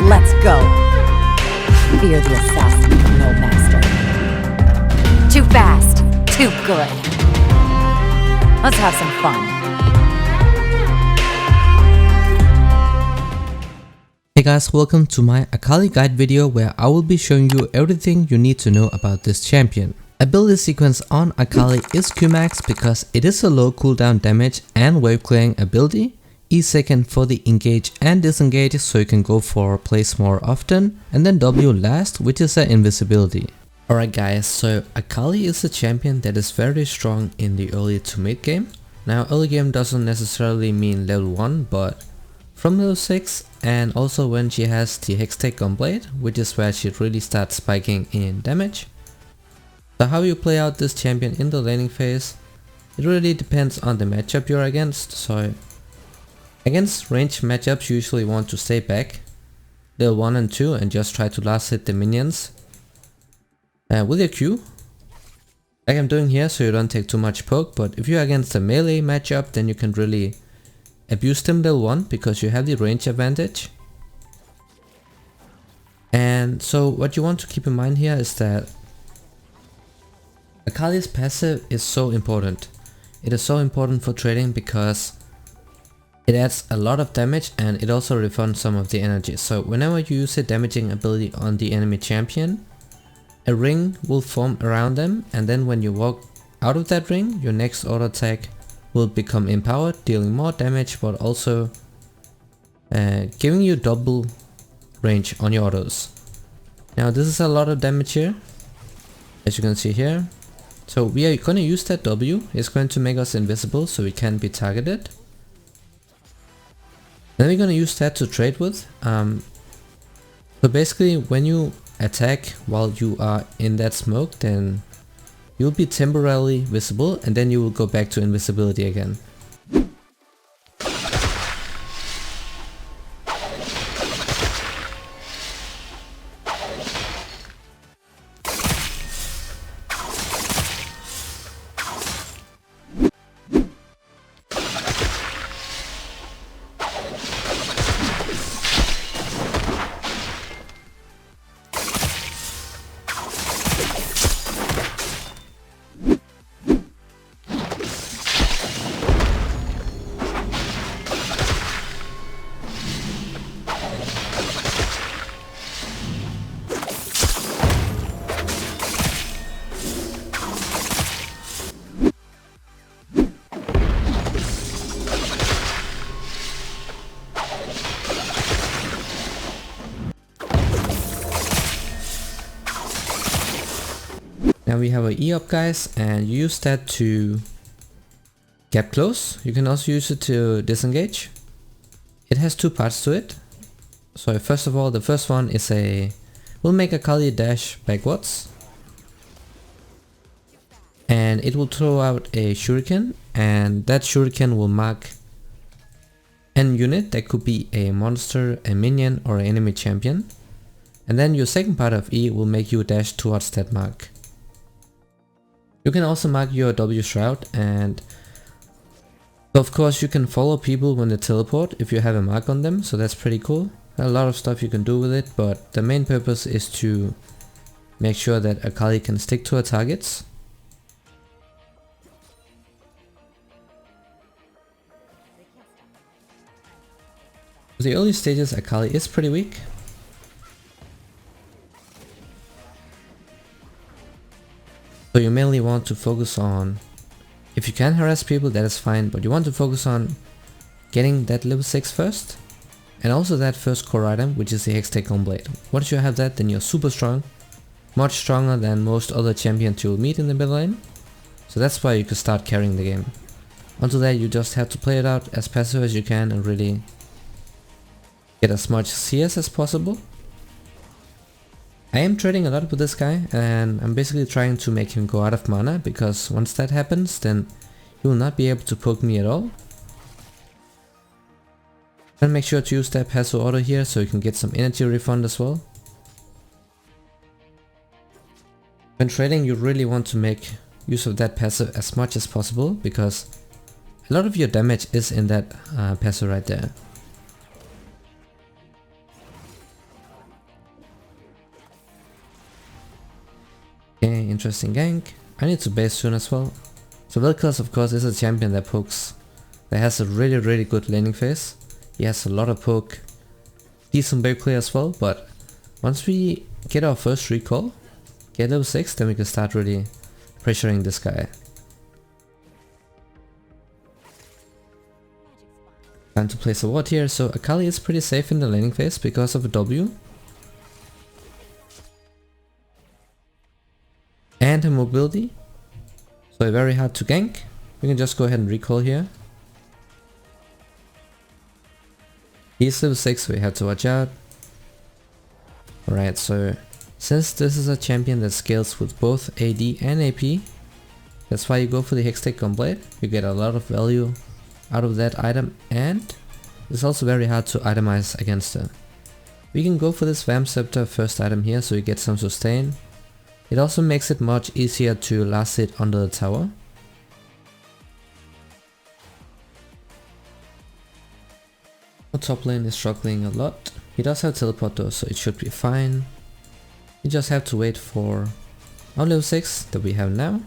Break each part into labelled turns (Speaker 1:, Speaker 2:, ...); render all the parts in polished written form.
Speaker 1: Let's go. Fear the assassin, no master. Too fast, too good. Let's have some fun.
Speaker 2: Hey guys, welcome to my Akali guide video where I will be showing you everything you need to know about this champion. Ability sequence on Akali is Qmax because it is a low cooldown damage and wave clearing ability. E second for the engage and disengage so you can go for plays more often, and then W last, which is an invisibility. Alright guys, so Akali is a champion that is very strong in the early to mid game. Now early game doesn't necessarily mean level 1, but from level 6, and also when she has the Hextech Gunblade, which is where she really starts spiking in damage. So how you play out this champion in the laning phase, it really depends on the matchup you're against. So against ranged matchups you usually want to stay back level 1 and 2 and just try to last hit the minions with your Q, like I'm doing here, so you don't take too much poke. But if you're against a melee matchup, then you can really abuse them level 1 because you have the range advantage. And so what you want to keep in mind here is that Akali's passive is so important. It is so important for trading because it adds a lot of damage and it also refunds some of the energy. So whenever you use a damaging ability on the enemy champion, a ring will form around them, and then when you walk out of that ring, your next auto attack will become empowered, dealing more damage but also giving you double range on your autos. Now this is a lot of damage here, as you can see here. So we are going to use that W. It's going to make us invisible so we can't be targeted. Then we're going to use that to trade with. So basically when you attack while you are in that smoke, then you'll be temporarily visible and then you will go back to invisibility again. Now we have a E up guys, and you use that to get close. You can also use it to disengage. It has two parts to it. So first of all, the first one is will make Akali dash backwards. And it will throw out a shuriken, and that shuriken will mark an unit that could be a monster, a minion or an enemy champion. And then your second part of E will make you dash towards that mark. You can also mark your W shroud, and of course you can follow people when they teleport if you have a mark on them, so that's pretty cool. A lot of stuff you can do with it, but the main purpose is to make sure that Akali can stick to her targets. For the early stages, Akali is pretty weak. So you mainly want to focus on, if you can harass people, that is fine, but you want to focus on getting that level 6 first, and also that first core item, which is the Hextech Gunblade. Once you have that, then you're super strong, much stronger than most other champions you'll meet in the mid lane. So that's why you can start carrying the game. Until that, you just have to play it out as passive as you can and really get as much CS as possible. I am trading a lot with this guy, and I'm basically trying to make him go out of mana, because once that happens, then he will not be able to poke me at all. And make sure to use that passive auto here so you can get some energy refund as well. When trading, you really want to make use of that passive as much as possible, because a lot of your damage is in that passive right there. Okay, interesting gank. I need to base soon as well. So Vel'Koz of course is a champion that has a really good laning phase. He has a lot of poke, decent wave clear as well, but once we get our first recall, get level 6, then we can start really pressuring this guy. Time to place a ward here, so Akali is pretty safe in the laning phase because of a W. And her mobility. So very hard to gank. We can just go ahead and recall here. He's level 6, so we have to watch out. Alright, so since this is a champion that scales with both AD and AP, that's why you go for the Hextech Gunblade. You get a lot of value out of that item, and it's also very hard to itemize against her. We can go for this Vamp Scepter first item here, so you get some sustain. It also makes it much easier to last hit under the tower. The top lane is struggling a lot. He does have teleport though, so it should be fine. You just have to wait for our level 6 that we have now.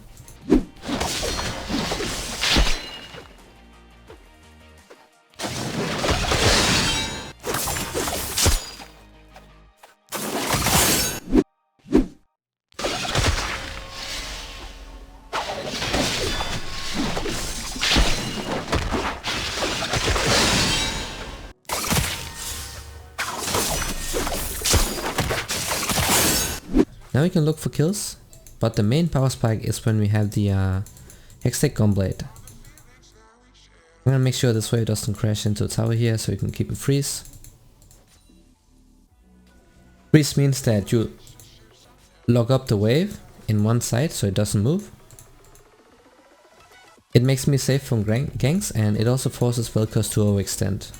Speaker 2: Now we can look for kills, but the main power spike is when we have the Hextech Gunblade. I'm gonna make sure this wave doesn't crash into the tower here, so we can keep it freeze. Freeze means that you lock up the wave in one side so it doesn't move. It makes me safe from ganks, and it also forces Vel'Koz to overextend.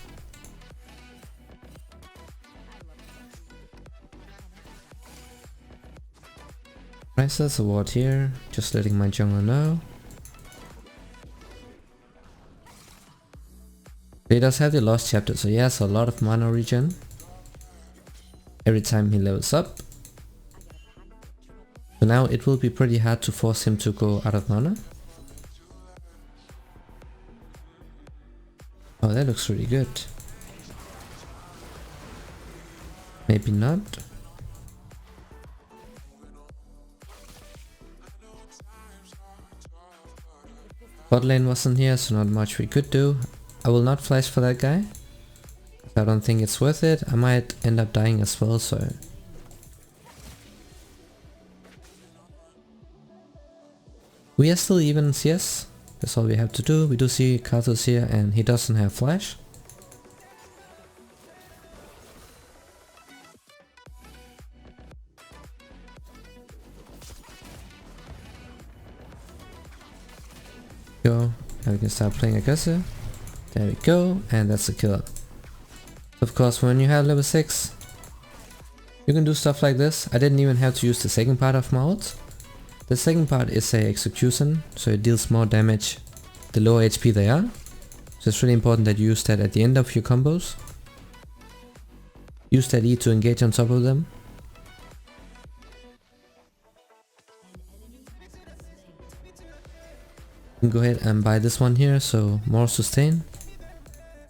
Speaker 2: Right, so that's a ward here, just letting my jungler know. He does have the Lost Chapter, so he has a lot of mana regen every time he levels up. So now it will be pretty hard to force him to go out of mana. Oh, that looks really good. Maybe not. Bot lane wasn't here, so not much we could do. I will not flash for that guy. I don't think it's worth it. I might end up dying as well, so... We are still even CS. That's all we have to do. We do see Katos here, and he doesn't have flash. Go, and we can start playing aggressive. There we go, and that's the killer. Of course, when you have level 6, you can do stuff like this. I didn't even have to use the second part of my ult. The second part is a execution, so it deals more damage the lower HP they are. So it's really important that you use that at the end of your combos. Use that E to engage on top of them. Go ahead and buy this one here, so more sustain,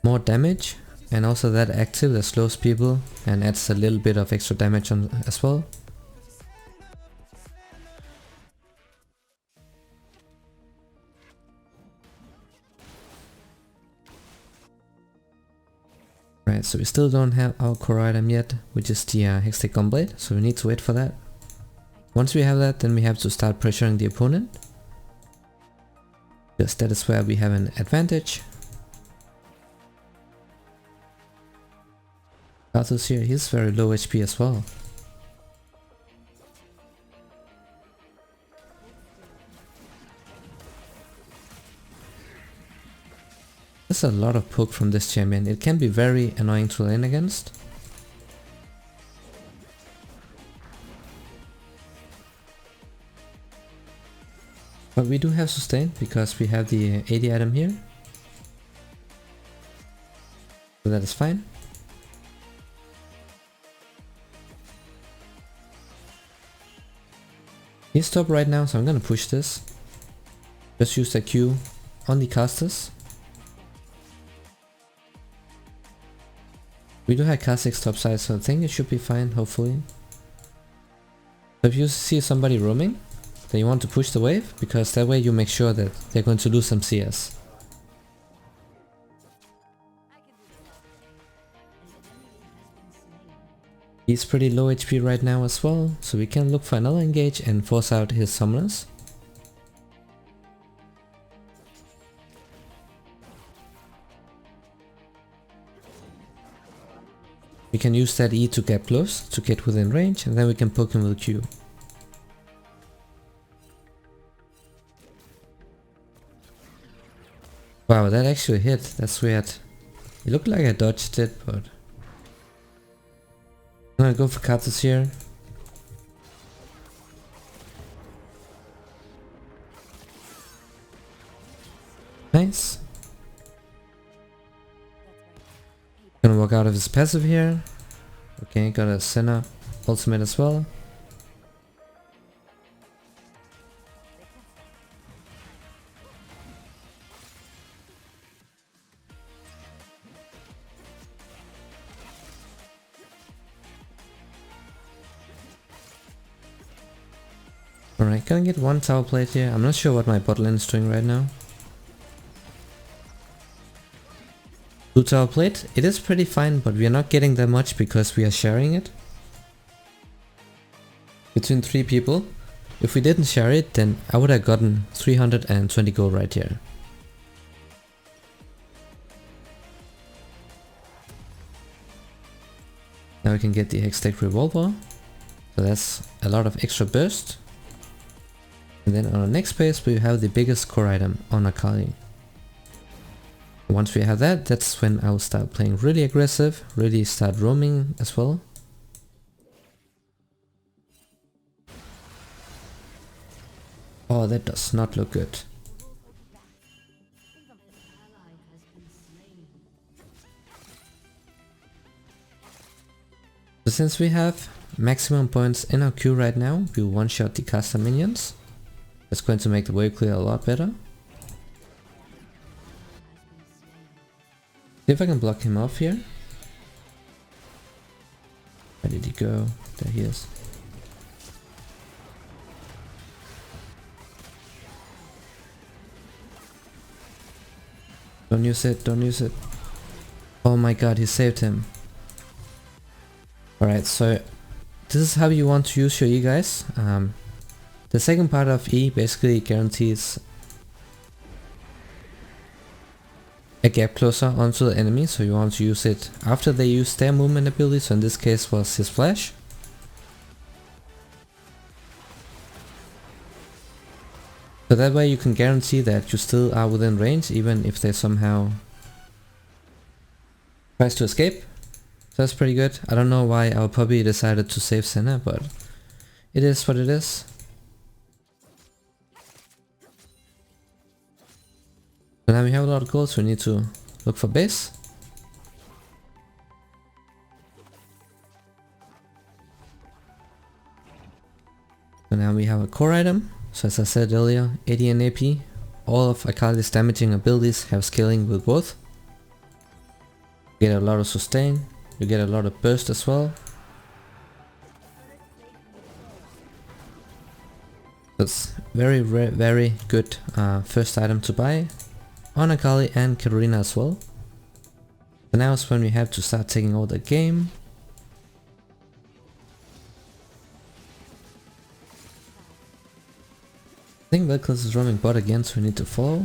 Speaker 2: more damage, and also that active that slows people and adds a little bit of extra damage on as well. Right, so we still don't have our core item yet, which is the Hextech Gunblade, so we need to wait for that. Once we have that, then we have to start pressuring the opponent. Because that is where we have an advantage. Katos here, he's very low HP as well. There's a lot of poke from this champion. It can be very annoying to lane against. But we do have sustain because we have the AD item here. So that is fine. He's top right now, so I'm gonna push this. Just use the Q on the casters. We do have Kha'Zix topside, so I think it should be fine, hopefully. So if you see somebody roaming, then you want to push the wave, because that way you make sure that they're going to lose some CS. He's pretty low HP right now as well, so we can look for another engage and force out his summoners. We can use that E to get close, to get within range, and then we can poke him with Q. Wow, that actually hit. That's weird. It looked like I dodged it, but... I'm gonna go for Katus here. Nice. Gonna walk out of his passive here. Okay, got a Senna ultimate as well. Alright, gonna get one tower plate here. I'm not sure what my bot lane is doing right now. 2 tower plate. It is pretty fine, but we are not getting that much because we are sharing it between 3 people. If we didn't share it, then I would have gotten 320 gold right here. Now we can get the Hextech Revolver. So that's a lot of extra burst. And then on the next phase we have the biggest core item on Akali. Once we have that, that's when I'll start playing really aggressive, really start roaming as well. Oh, that does not look good. So since we have maximum points in our queue right now, we will one-shot the caster minions. That's going to make the wave clear a lot better. See if I can block him off here. Where did he go? There he is. Don't use it, don't use it. Oh my god, he saved him. Alright, so this is how you want to use your E, guys. The second part of E basically guarantees a gap closer onto the enemy, so you want to use it after they use their movement ability, so in this case was his flash. So that way you can guarantee that you still are within range even if they somehow tries to escape. So that's pretty good. I don't know why our puppy decided to save Senna, but it is what it is. So now we have a lot of gold, so we need to look for base. So now we have a core item. So as I said earlier, AD and AP. All of Akali's damaging abilities have scaling with both. You get a lot of sustain, you get a lot of burst as well. That's very good first item to buy on Akali and Katarina as well. So now is when we have to start taking over the game. I think Vel'Koz is roaming bot again, so we need to follow.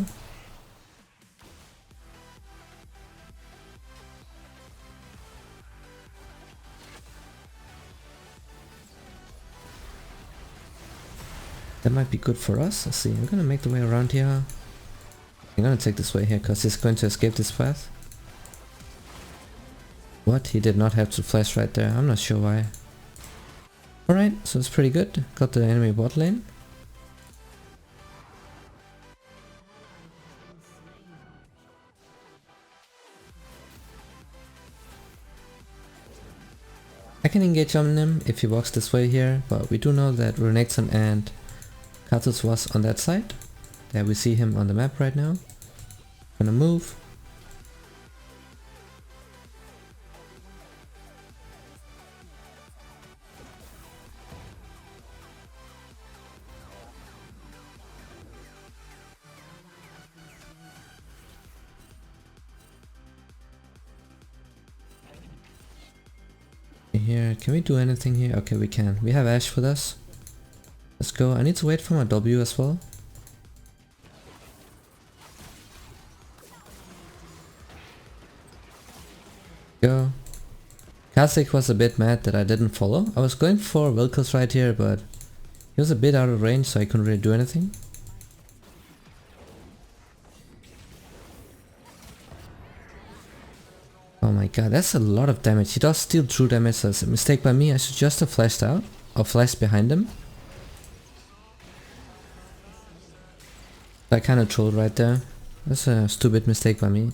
Speaker 2: That might be good for us. Let's see, I'm gonna make the way around here. I'm gonna take this way here because he's going to escape this path. What? He did not have to flash right there. I'm not sure why. Alright, so it's pretty good. Got the enemy bot lane. I can engage on him if he walks this way here, but we do know that Renekton and Katus was on that side. There we see him on the map right now. Gonna move. Here, can we do anything here? Okay, we can. We have Ashe with us. Let's go. I need to wait for my W as well. Go. Kha'Zix was a bit mad that I didn't follow. I was going for Vel'Koz right here, but he was a bit out of range, so I couldn't really do anything. Oh my god, that's a lot of damage. He does steal true damage, so it's a mistake by me. I should just have flashed out, or flashed behind him. I kind of trolled right there. That's a stupid mistake by me.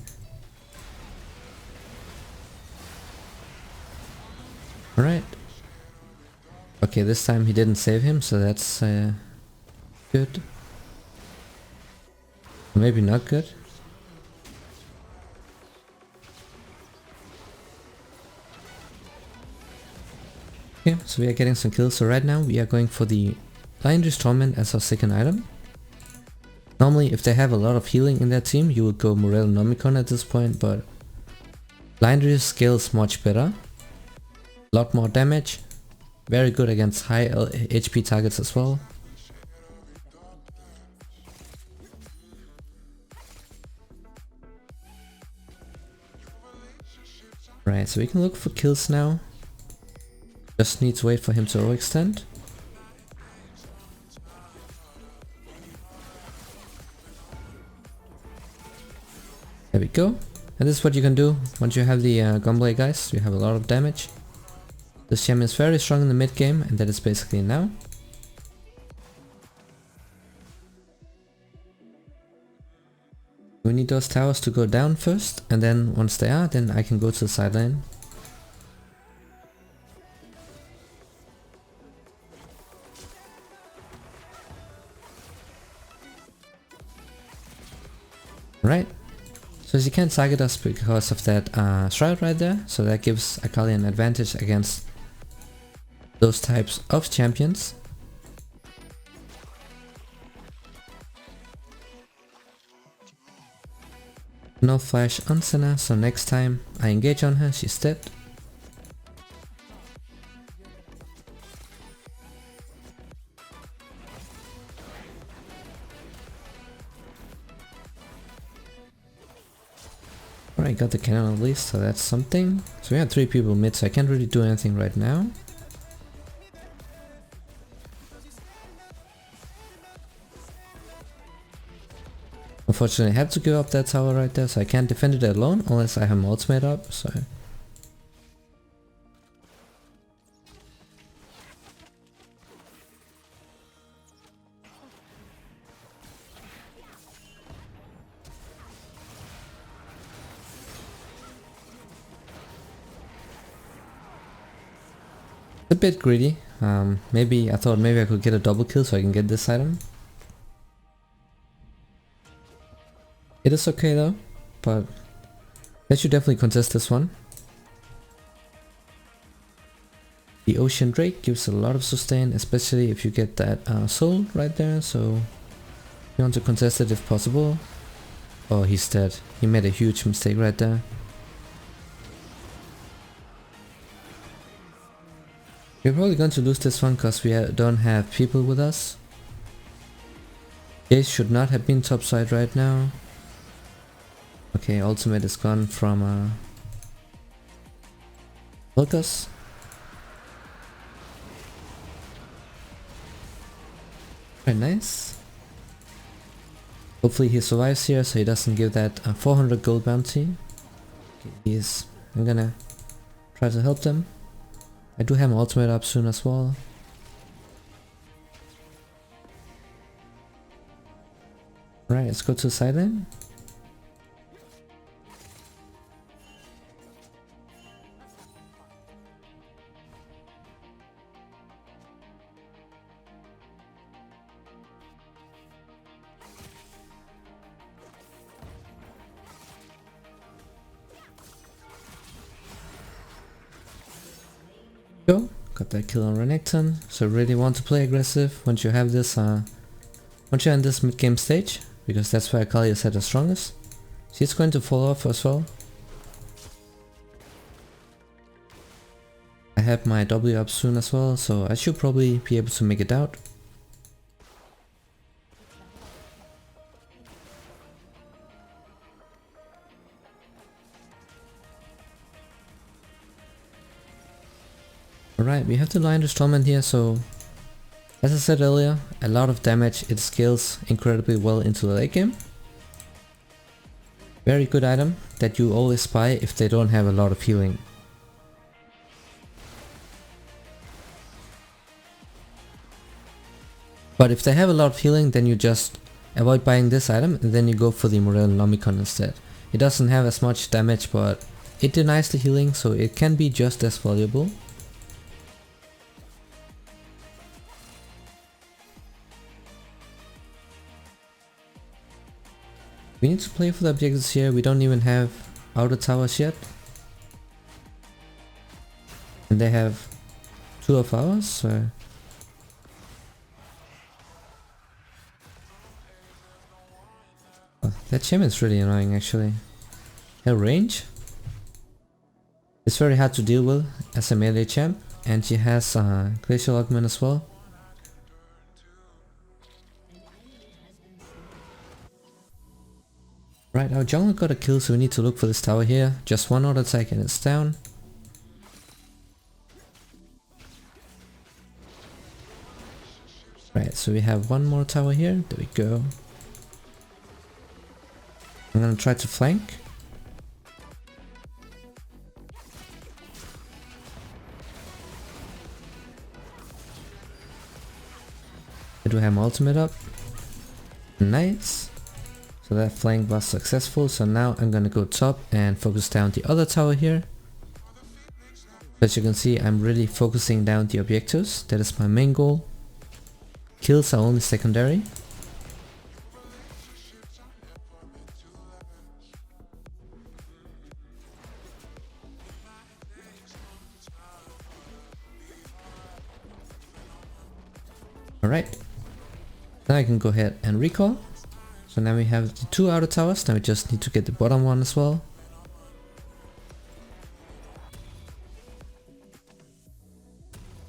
Speaker 2: Alright. Okay, this time he didn't save him, so that's good. Maybe not good. Okay, so we are getting some kills. So right now we are going for the Legendary Torment as our second item. Normally if they have a lot of healing in their team, you would go Morel Nomicon at this point, but Legendary scales much better. A lot more damage. Very good against high HP targets as well. Right, so we can look for kills now. Just need to wait for him to overextend. There we go. And this is what you can do once you have the Gunblade, guys. You have a lot of damage. This champion is very strong in the mid game, and that is basically now. We need those towers to go down first, and then once they are, then I can go to the side lane. Right. So she can't target us because of that shroud right there, so that gives Akali an advantage against those types of champions. No flash on Senna, so next time I engage on her, she's dead. Alright, got the cannon at least, so that's something. So we have 3 people mid, so I can't really do anything right now. Unfortunately I have to give up that tower right there, so I can't defend it alone unless I have my ultimate up, so... a bit greedy. Maybe I thought maybe I could get a double kill so I can get this item. It is okay though, but they should definitely contest this one. The Ocean Drake gives a lot of sustain, especially if you get that soul right there, so you want to contest it if possible. Oh, he's dead. He made a huge mistake right there. We're probably going to lose this one because we don't have people with us. Jace should not have been topside right now. Okay, ultimate is gone from Vel'Koz. Very nice. Hopefully he survives here so he doesn't give that 400 gold bounty. Okay, I'm gonna try to help them. I do have my ultimate up soon as well. Right, let's go to the side lane. Go, got that kill on Renekton. So really want to play aggressive once you have this, once you're in this mid game stage, because that's where Akali is at the strongest. She's going to fall off as well. I have my W up soon as well, so I should probably be able to make it out. Alright, we have the Lion Stormman here, so as I said earlier, a lot of damage, it scales incredibly well into the late game. Very good item that you always buy if they don't have a lot of healing. But if they have a lot of healing, then you just avoid buying this item and then you go for the Morellonomicon instead. It doesn't have as much damage, but it denies the healing, so it can be just as valuable. We need to play for the objectives here. We don't even have outer towers yet. And they have 2 of ours, so... Oh, that champion's really annoying actually. Her range is very hard to deal with as a melee champ, and she has glacial augment as well. Right, our jungle got a kill, so we need to look for this tower here. Just one auto attack and it's down. Right, so we have one more tower here. There we go. I'm gonna try to flank. I do have my ultimate up. Nice. So that flank was successful, so now I'm gonna go top and focus down the other tower here. As you can see, I'm really focusing down the objectives. That is my main goal. Kills are only secondary. Alright, now I can go ahead and recall. So now we have the 2 outer towers, now we just need to get the bottom one as well.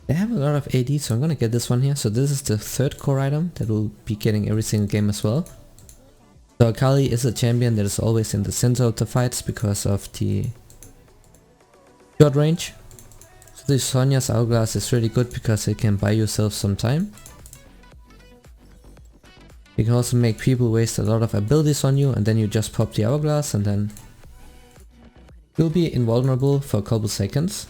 Speaker 2: They have a lot of AD, so I'm gonna get this one here. So this is the 3rd core item that we'll be getting every single game as well. So Akali is a champion that is always in the center of the fights because of the short range. So this Sonya's Hourglass is really good because it can buy yourself some time. You can also make people waste a lot of abilities on you, and then you just pop the Hourglass and then you'll be invulnerable for a couple seconds.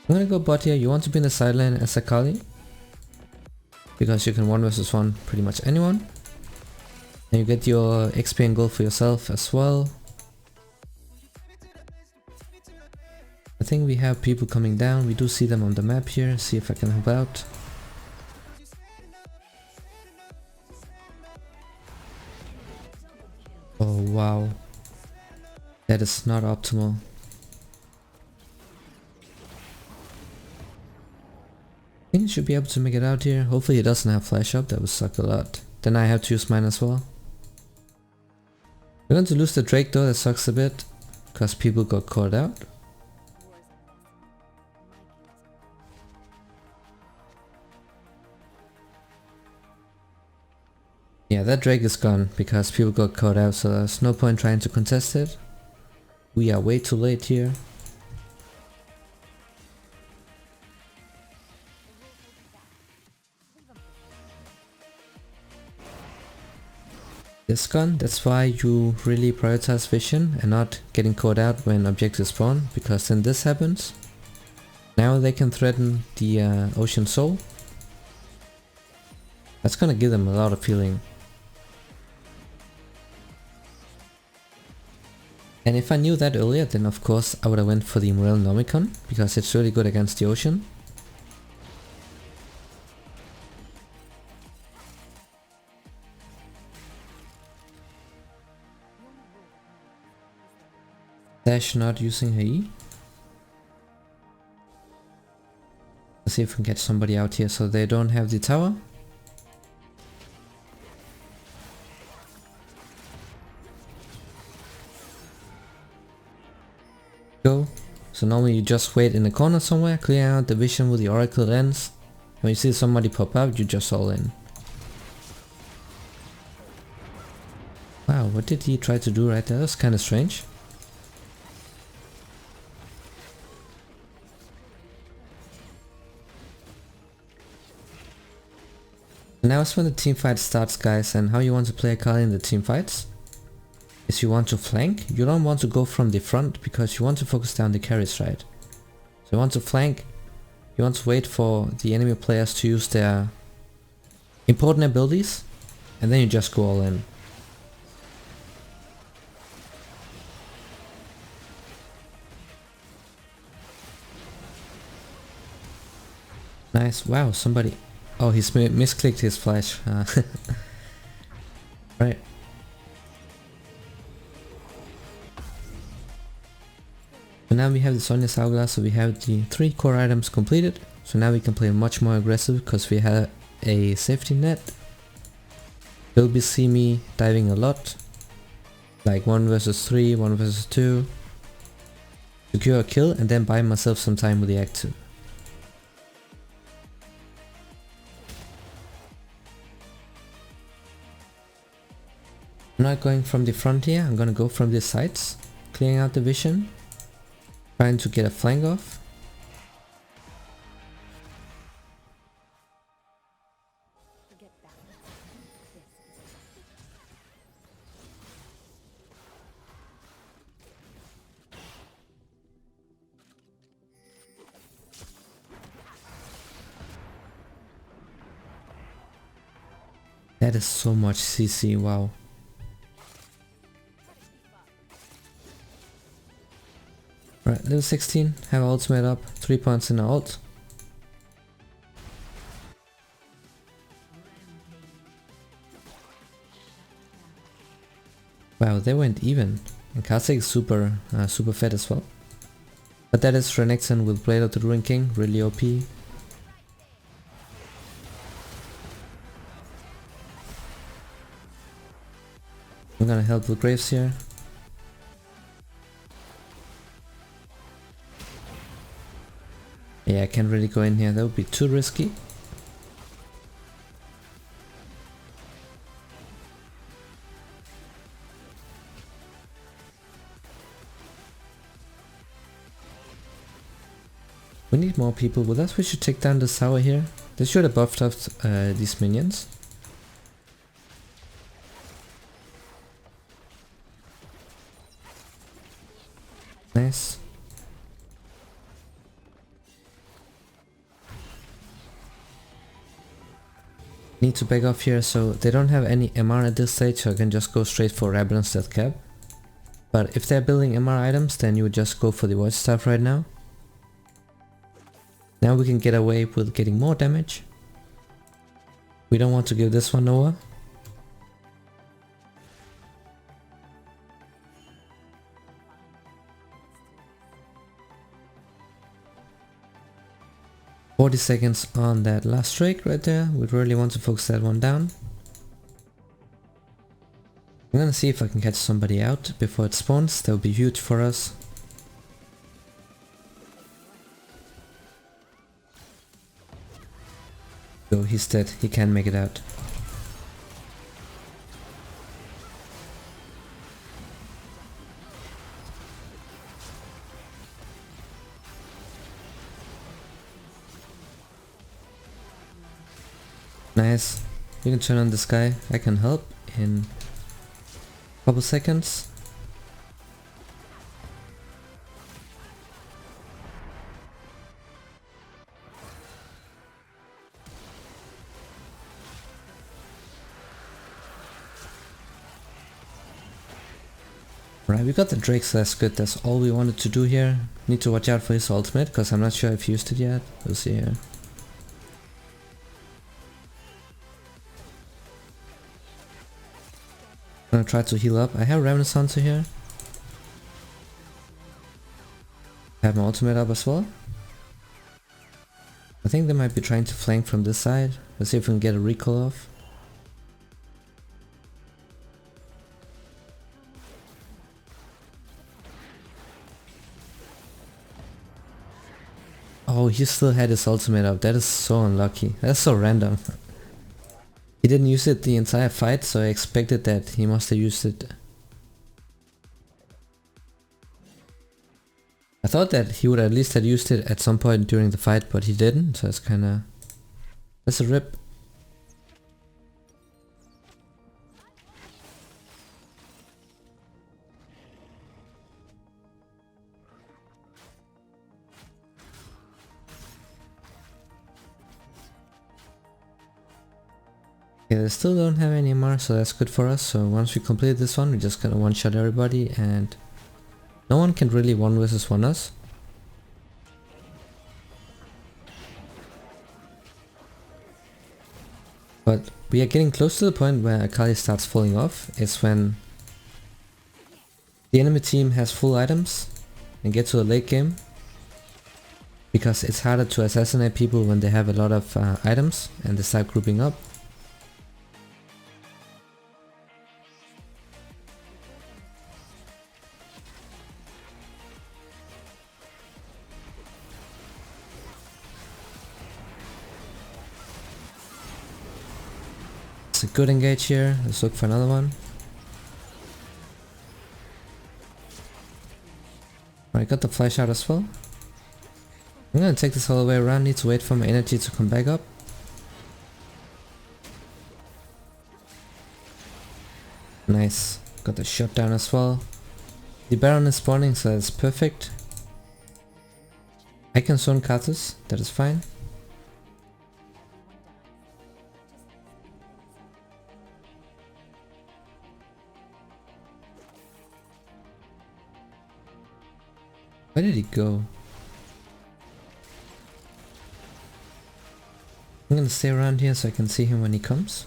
Speaker 2: I'm gonna go bot here. You want to be in the side lane as Akali, because you can 1 versus 1 pretty much anyone. And you get your XP and gold for yourself as well. I think we have people coming down. We do see them on the map here. See if I can help out. Oh wow. That is not optimal. I think I should be able to make it out here. Hopefully he doesn't have flash up. That would suck a lot. Then I have to use mine as well. We're going to lose the Drake though. That sucks a bit because people got caught out. Yeah, that Drake is gone because people got caught out, so there's no point trying to contest it. We are way too late here. This gun, that's why you really prioritize vision and not getting caught out when objectives spawn, because then this happens. Now they can threaten the Ocean Soul. That's gonna give them a lot of healing. And if I knew that earlier, then of course I would have went for the Morellonomicon, because it's really good against the ocean. Dash not using her E. Let's see if we can get somebody out here so they don't have the tower. Go. So normally you just wait in the corner somewhere, clear out the vision with the oracle lens. When you see somebody pop out, you just all in. Wow, what did he try to do right there? That's kind of strange. Now is when the team fight starts, guys, and how you want to play Akali in the team fights is you want to flank. You don't want to go from the front because you want to focus down the carries, right? So you want to flank, you want to wait for the enemy players to use their important abilities, and then you just go all in. Nice, wow, somebody... Oh, he's misclicked his flash. Right. So now we have the Sonya's Hourglass, so we have the 3 core items completed. So now we can play much more aggressive because we have a safety net. You'll be see me diving a lot. Like 1 versus 3, 1 versus 2. Secure a kill and then buy myself some time with the Act 2. I'm not going from the front here, I'm gonna go from the sides, clearing out the vision, trying to get a flank off. That is so much CC, wow. Right, level 16, have ultimate up, 3 points in the ult. Wow, they went even. And Kha'Zix is super fed as well. But that is Renekton with Blade of the Ruin King, really OP. I'm gonna help with Graves here. Yeah, I can't really go in here, that would be too risky. We need more people with us, we should take down this tower here. They should have buffed up these minions. Nice. Need to back off here, so they don't have any MR at this stage, so I can just go straight for Rabadon's Death Cap. But if they're building MR items, then you would just go for the Void Staff right now. Now we can get away with getting more damage. We don't want to give this one over. "40 seconds on that last strike right there, we really want to focus that one down. I'm gonna see if I can catch somebody out before it spawns, that would be huge for us. So he's dead, he can't make it out. Nice. You can turn on this guy. I can help in a couple seconds. Right, we got the Drake, so that's good. That's all we wanted to do here. Need to watch out for his ultimate, because I'm not sure if he used it yet. We'll see here. I'm gonna try to heal up. I have Renaissance here. Have my ultimate up as well. I think they might be trying to flank from this side. Let's see if we can get a recall off. Oh, he still had his ultimate up. That is so unlucky. That's so random. He didn't use it the entire fight, so I expected that he must have used it. I thought that he would at least have used it at some point during the fight, but he didn't, so it's kinda... That's a rip. Okay, they still don't have any more, so that's good for us. So once we complete this one, we're just gonna one-shot everybody, and no one can really 1 versus 1 us. But we are getting close to the point where Akali starts falling off. It's when the enemy team has full items and get to the late game, because it's harder to assassinate people when they have a lot of items and they start grouping up. It's a good engage here. Let's look for another one. Alright, got the flash out as well. I'm gonna take this all the way around. Need to wait for my energy to come back up. Nice. Got the shot down as well. The Baron is spawning, so that's perfect. I can zone Katus. That is fine. Where did he go? I'm gonna stay around here so I can see him when he comes.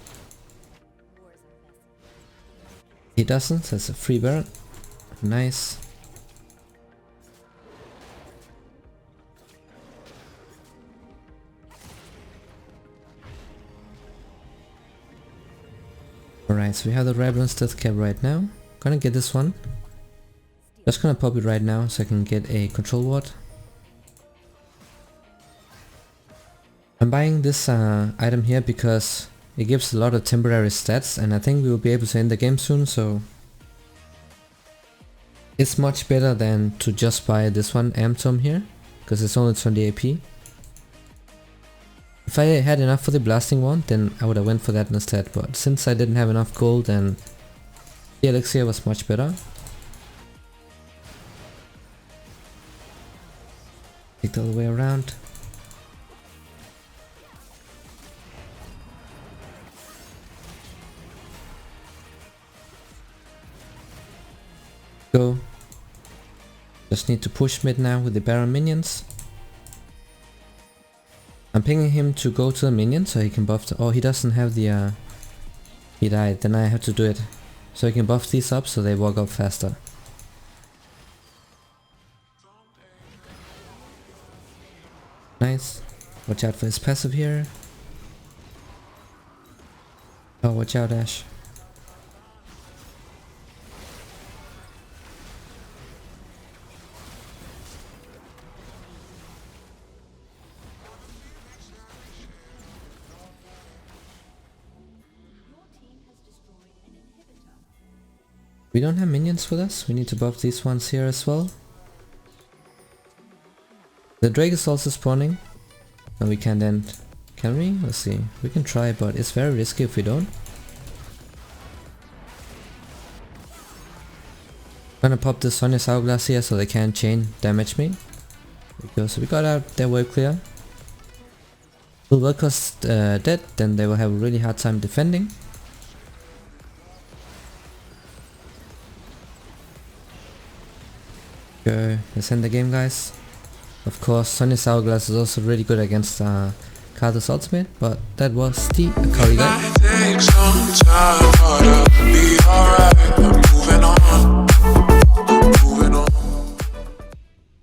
Speaker 2: He doesn't, so that's a free Baron. Nice. Alright, so we have the Rebel Stealth Cap right now. Gonna get this one. Just gonna pop it right now so I can get a control ward. I'm buying this item here because it gives a lot of temporary stats, and I think we will be able to end the game soon, so it's much better than to just buy this one Am Tome here, because it's only 20 AP. If I had enough for the blasting one, then I would have went for that instead, but since I didn't have enough gold, then the elixir was much better. Take it all the way around. Go. Just need to push mid now with the Baron minions. I'm pinging him to go to the minion so he can buff the... Oh, he doesn't have the... He died, then I have to do it. So he can buff these up so they walk up faster. Nice. Watch out for his passive here. Oh, watch out, Ash. We don't have minions with us. We need to buff these ones here as well. The Drake is also spawning. And we can then... Can we? Let's see. We can try, but it's very risky if we don't. I'm gonna pop the Sonya's Hourglass here so they can't chain damage me. Because we got out their wave clear. Will Workers dead, then they will have a really hard time defending. Okay, let's end the game, guys. Of course, Sonya's Hourglass is also really good against Katus ultimate, but that was the Akali guide.